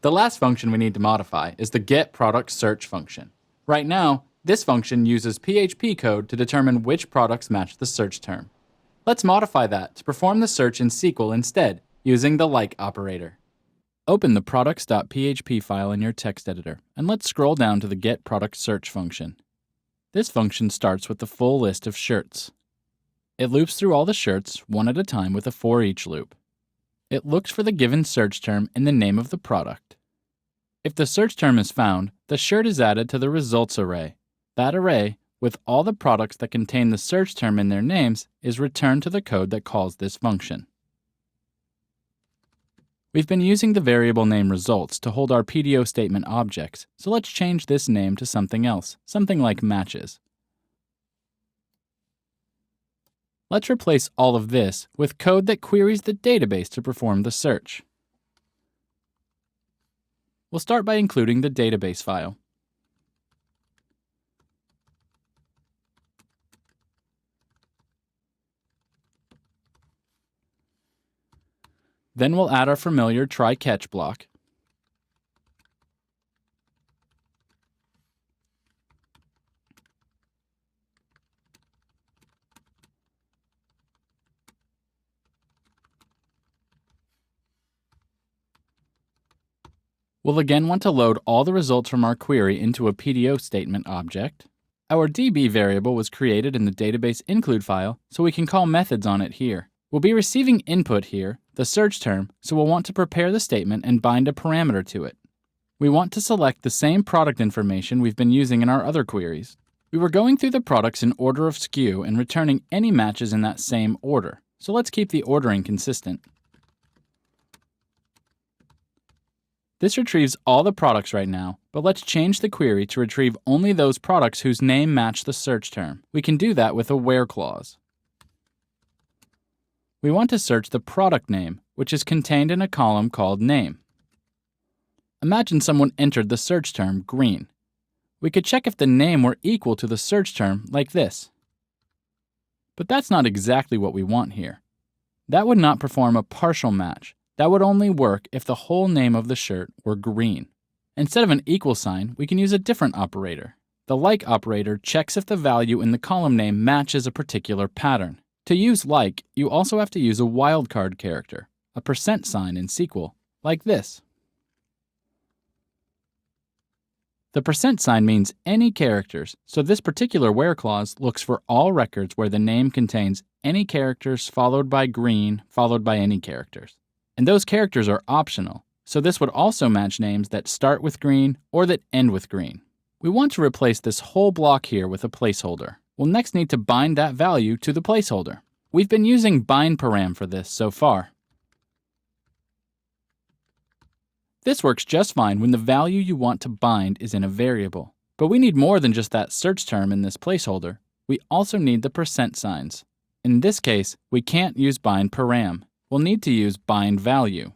The last function we need to modify is the getProductSearch function. Right now, this function uses PHP code to determine which products match the search term. Let's modify that to perform the search in SQL instead, using the like operator. Open the products.php file in your text editor, and let's scroll down to the getProductSearch function. This function starts with the full list of shirts. It loops through all the shirts one at a time with a for each loop. It looks for the given search term in the name of the product. If the search term is found, the shirt is added to the results array. That array, with all the products that contain the search term in their names, is returned to the code that calls this function. We've been using the variable name results to hold our PDO statement objects, so let's change this name to something else, something like matches. Let's replace all of this with code that queries the database to perform the search. We'll start by including the database file. Then we'll add our familiar try-catch block. We'll again want to load all the results from our query into a PDO statement object. Our DB variable was created in the database include file, so we can call methods on it here. We'll be receiving input here, the search term, so we'll want to prepare the statement and bind a parameter to it. We want to select the same product information we've been using in our other queries. We were going through the products in order of SKU and returning any matches in that same order, so let's keep the ordering consistent. This retrieves all the products right now, but let's change the query to retrieve only those products whose name match the search term. We can do that with a where clause. We want to search the product name, which is contained in a column called name. Imagine someone entered the search term green. We could check if the name were equal to the search term like this. But that's not exactly what we want here. That would not perform a partial match. That would only work if the whole name of the shirt were green. Instead of an equal sign, we can use a different operator. The like operator checks if the value in the column name matches a particular pattern. To use like, you also have to use a wildcard character, a %sign in SQL, like this. The %sign means any characters, so this particular where clause looks for all records where the name contains any characters followed by green followed by any characters. And those characters are optional, so this would also match names that start with green or that end with green. We want to replace this whole block here with a placeholder. We'll next need to bind that value to the placeholder. We've been using bindParam for this so far. This works just fine when the value you want to bind is in a variable. But we need more than just that search term in this placeholder. We also need the %signs. In this case, we can't use bindParam. We'll need to use bindValue.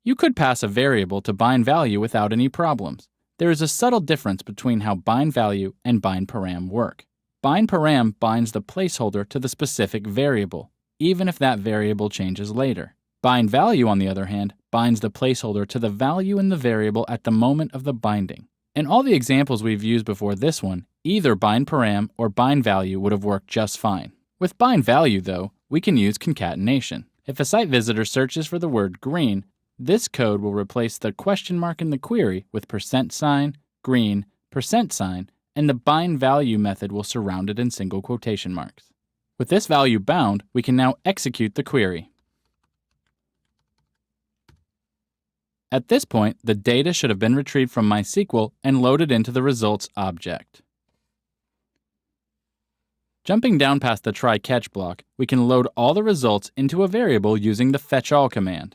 You could pass a variable to bindValue without any problems. There is a subtle difference between how bindValue and bindParam work. BindParam binds the placeholder to the specific variable, even if that variable changes later. BindValue, on the other hand, binds the placeholder to the value in the variable at the moment of the binding. In all the examples we've used before this one, either bindParam or bindValue would have worked just fine. With bindValue, though, we can use concatenation. If a site visitor searches for the word green, this code will replace the question mark in the query with %sign, green, %sign, and the bindValue method will surround it in single quotation marks. With this value bound, we can now execute the query. At this point, the data should have been retrieved from MySQL and loaded into the results object. Jumping down past the try-catch block, we can load all the results into a variable using the fetchAll command.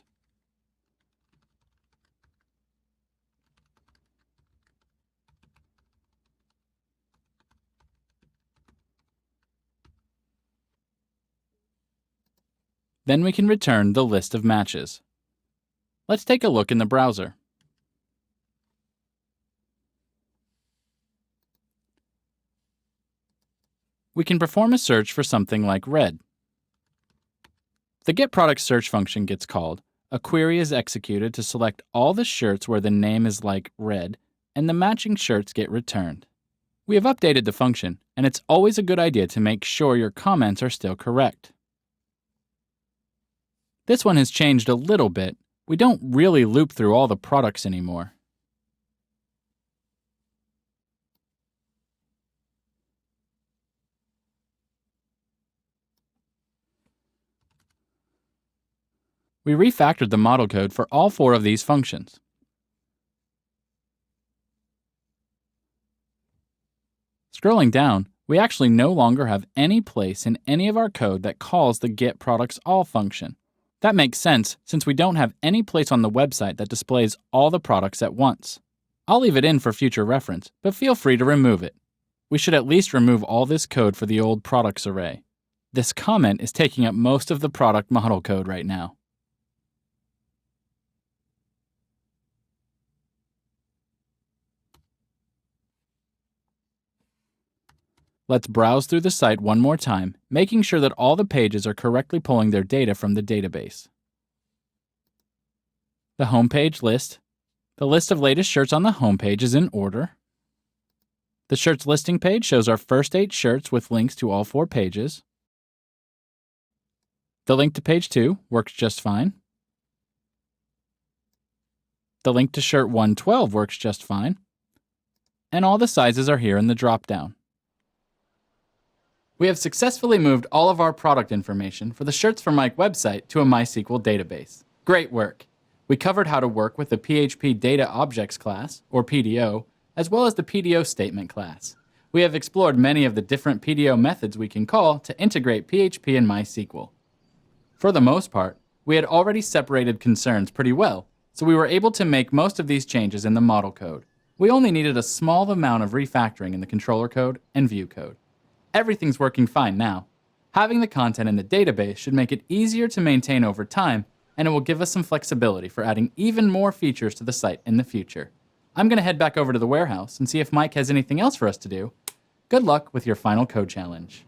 Then we can return the list of matches. Let's take a look in the browser. We can perform a search for something like red. The getProductSearch function gets called, A query is executed to select all the shirts where the name is like red, and the matching shirts get returned. We have updated the function, and it's always a good idea to make sure your comments are still correct. This one has changed a little bit. We don't really loop through all the products anymore. We refactored the model code for all 4 of these functions. Scrolling down, we actually no longer have any place in any of our code that calls the getProductsAll function. That makes sense since we don't have any place on the website that displays all the products at once. I'll leave it in for future reference, but feel free to remove it. We should at least remove all this code for the old products array. This comment is taking up most of the product model code right now. Let's browse through the site one more time, making sure that all the pages are correctly pulling their data from the database. The homepage list. The list of latest shirts on the homepage is in order. The shirts listing page shows our first 8 shirts with links to all 4 pages. The link to page 2 works just fine. The link to shirt 112 works just fine. And all the sizes are here in the drop-down. We have successfully moved all of our product information for the Shirts for Mike website to a MySQL database. Great work! We covered how to work with the PHP Data Objects class, or PDO, as well as the PDO statement class. We have explored many of the different PDO methods we can call to integrate PHP and MySQL. For the most part, we had already separated concerns pretty well, so we were able to make most of these changes in the model code. We only needed a small amount of refactoring in the controller code and view code. Everything's working fine now. Having the content in the database should make it easier to maintain over time, and it will give us some flexibility for adding even more features to the site in the future. I'm going to head back over to the warehouse and see if Mike has anything else for us to do. Good luck with your final code challenge.